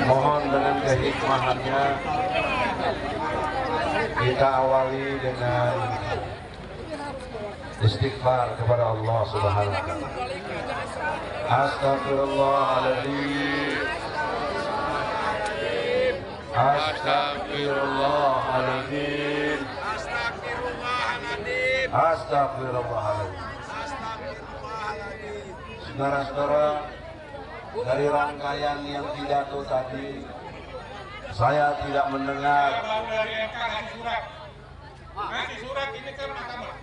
Mohon dengan kehikmahannya kita awali dengan istighfar kepada Allah Subhanahu wa taala. Astagfirullahaladzim. Astagfirullahaladzim. Astagfirullahaladzim. Saudara-saudara, dari rangkaian yang pidato tadi, saya tidak mendengar. Ngasih surat ini ke mahkamah.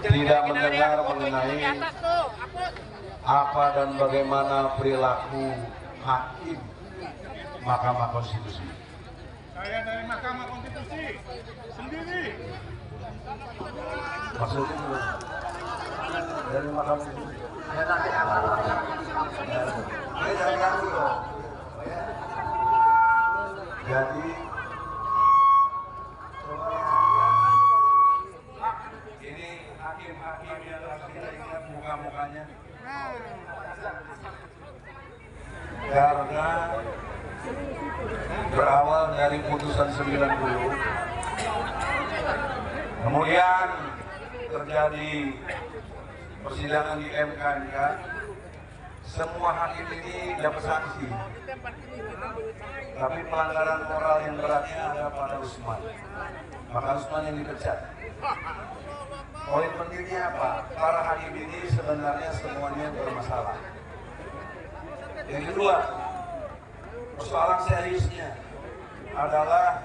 Tidak mendengar mengenai apa dan bagaimana perilaku hakim Mahkamah Konstitusi. Saya dari Mahkamah Konstitusi sendiri. Maksudnya dari Mahkamah Konstitusi. Ya nanti apa? Dari kami kok. Jadi ini hakim-hakim yang kita ingat muka-mukanya. Karena berawal dari putusan 90, kemudian terjadi persidangan di MK, semua hakim ini dapat sanksi. Tapi pelanggaran moral yang beratnya ada pada Usman. Maka Usman yang dipecat. Poin pentingnya apa? Para hakim ini sebenarnya semuanya bermasalah. Yang kedua, persoalan seriusnya adalah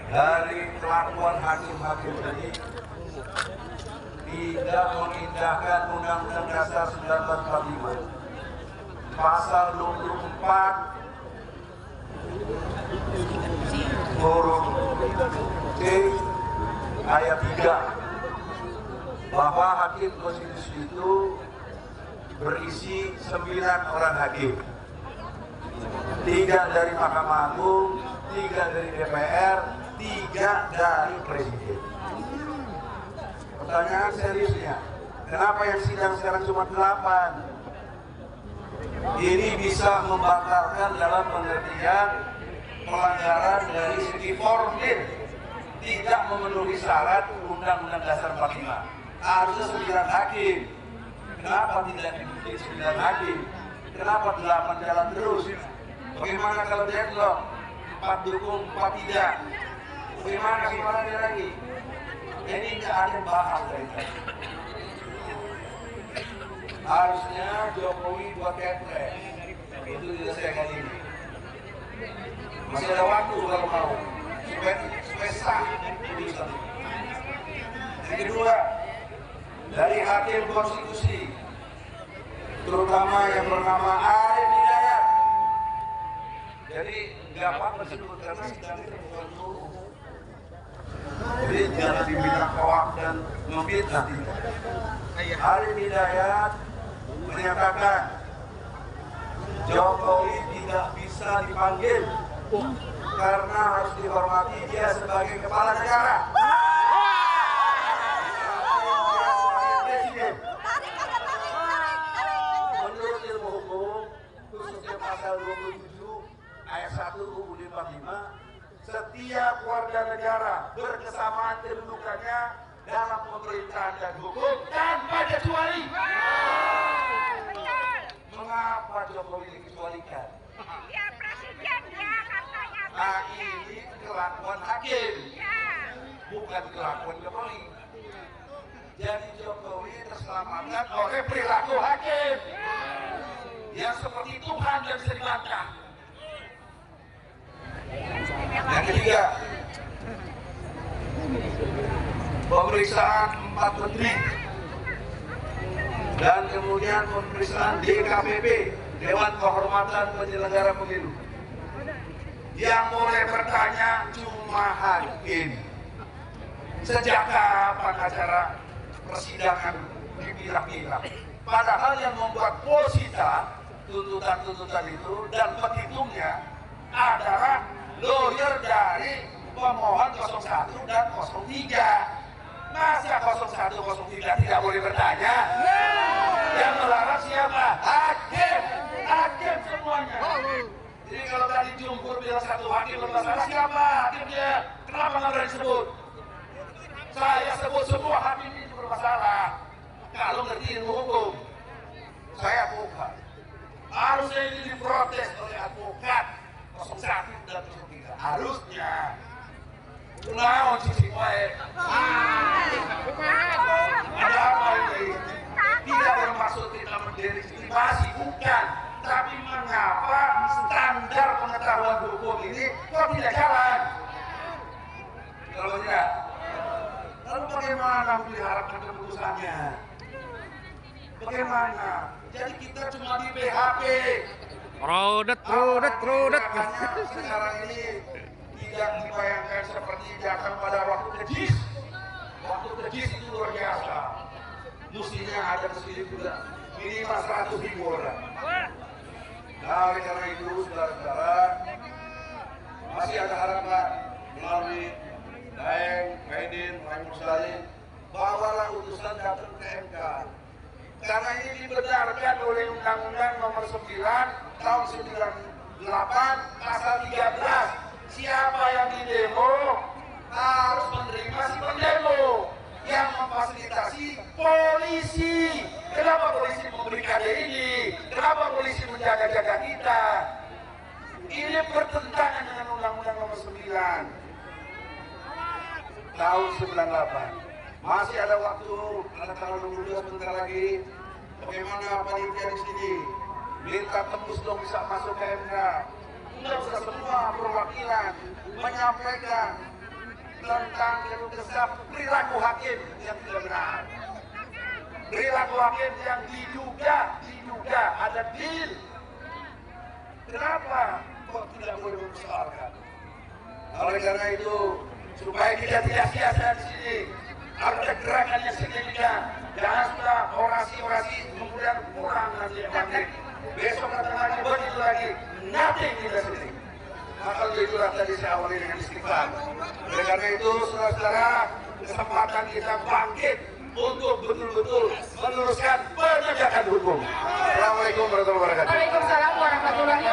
dari kelakuan hakim-hakim ini tidak mengindahkan Undang-Undang Dasar 1945 pasal 24 huruf C ayat 3 bahwa hakim konstitusi itu berisi 9 orang hakim, 3 dari Mahkamah Agung, 3 dari DPR, 3 dari Presiden. Pertanyaan seriusnya, kenapa yang sidang sekarang cuma 8? Ini bisa membatalkan dalam pengertian pelanggaran dari segi formil, tidak memenuhi syarat Undang-Undang Dasar 45. Harusnya 9 hakim. Kenapa tidak dibikin 9 hakim? Kenapa 8 jalan terus? Bagaimana kalau deadlock? 4 dukung, 4 tidak? Bagaimana suaranya lagi? Ini tidak ada yang bahas dari tadi. Harusnya Jokowi buat kepres itu diselesaikan ini. Masih ada waktu kalau mau supaya sah putusan. Yang kedua, dari hakim konstitusi, terutama yang bernama Arif Hidayat. Jadi nggak apa-apa disebut karena sidang itu bukan dulu. Jadi jangan dibilang hoak dan memfitnah. Arif Hidayat menyatakan Jokowi tidak bisa dipanggil karena harus dihormati dia sebagai kepala negara. Menurut ilmu hukum, khususnya pasal 27 ayat 1 UUD 45, setiap warga negara berkesamaan kedudukannya dalam pemerintahan dan hukum tanpa kecuali. Mengapa Jokowi dikecualikan? Ya presiden ya katanya. Nah ini kelakuan hakim, bukan kelakuan Jokowi. Jadi Jokowi terselamatkan oleh perilaku hakim yang seperti Tuhan yang bisa dibantah. Yang ketiga, pemeriksaan 4 menteri dan kemudian pemeriksaan DKPP, Dewan Kehormatan Penyelenggara Pemilu. Yang boleh bertanya cuma hakim. Sejak kapan acara persidangan dipilah-pilah? Padahal yang membuat posita tuntutan-tuntutan itu dan petitungnya adalah lawyer dari pemohon 01 dan 03. Masa 01, 03 tidak boleh bertanya? Yang melarang siapa? Hakim. semuanya. Jadi kalau tadi Jumhur bilang satu hakim bermasalah, siapa hakimnya? Kenapa nggak berani sebut? Saya sebut semua hakim ini bermasalah. Kalau ngerti ilmu hukum, saya advokat. Harusnya ini diprotes oleh advokat 01 dan 03. Harusnya. Nah, cici baik. Ada apa ini? Tidak bermaksud kita mendelegitimasi, bukan. Tapi mengapa standar pengetahuan hukum ini kok tidak jalan? Kalau tidak, lalu bagaimana diharapkan keputusannya? Bagaimana? Jadi kita cuma di PHP. Rodet. Makanya sekarang ini tidak dibayangkan seperti datang pada waktu kejis. Waktu kejis itu luar biasa. Mestinya ada mesin juga minimal 100.000 orang. Nah, oleh karena itu, saudara-saudara, masih ada harapan melalui Daeng, Kaidin, Muhammad Salim, bawalah utusan datang ke MK. Karena ini dibenarkan oleh Undang-Undang Nomor 9 Tahun 98 Pasal 13. Siapa yang didemo harus menerima si pendemo. Yang memfasilitasi polisi. Kenapa polisi memberi KD ini? Kenapa polisi menjaga-jaga kita? Ini bertentangan dengan Undang-Undang Nomor 9 Tahun 98. Masih ada waktu, ada tanggal 22 sebentar lagi. Bagaimana panitia di sini? Minta tembus dong bisa masuk ke MK. Tidak usah semua perwakilan menyampaikan tentang keluh kesah perilaku hakim yang tidak benar. Perilaku hakim yang diduga ada deal. Kenapa kok tidak boleh mempersoalkan? Oleh karena itu, supaya kita tidak sia-sia di sini, harus ada gerakan yang signifikan. Jangan sudah orasi-orasi kemudian kurang nanti bangkit. Besok datang lagi begitu lagi, nothing in the city. Maka itulah tadi saya awali dengan istighfar. Oleh karena itu, saudara-saudara, kesempatan kita bangkit untuk betul-betul meneruskan penegakan hukum. Assalamualaikum warahmatullahi wabarakatuh. Waalaikumsalam warahmatullahi wabarakatuh.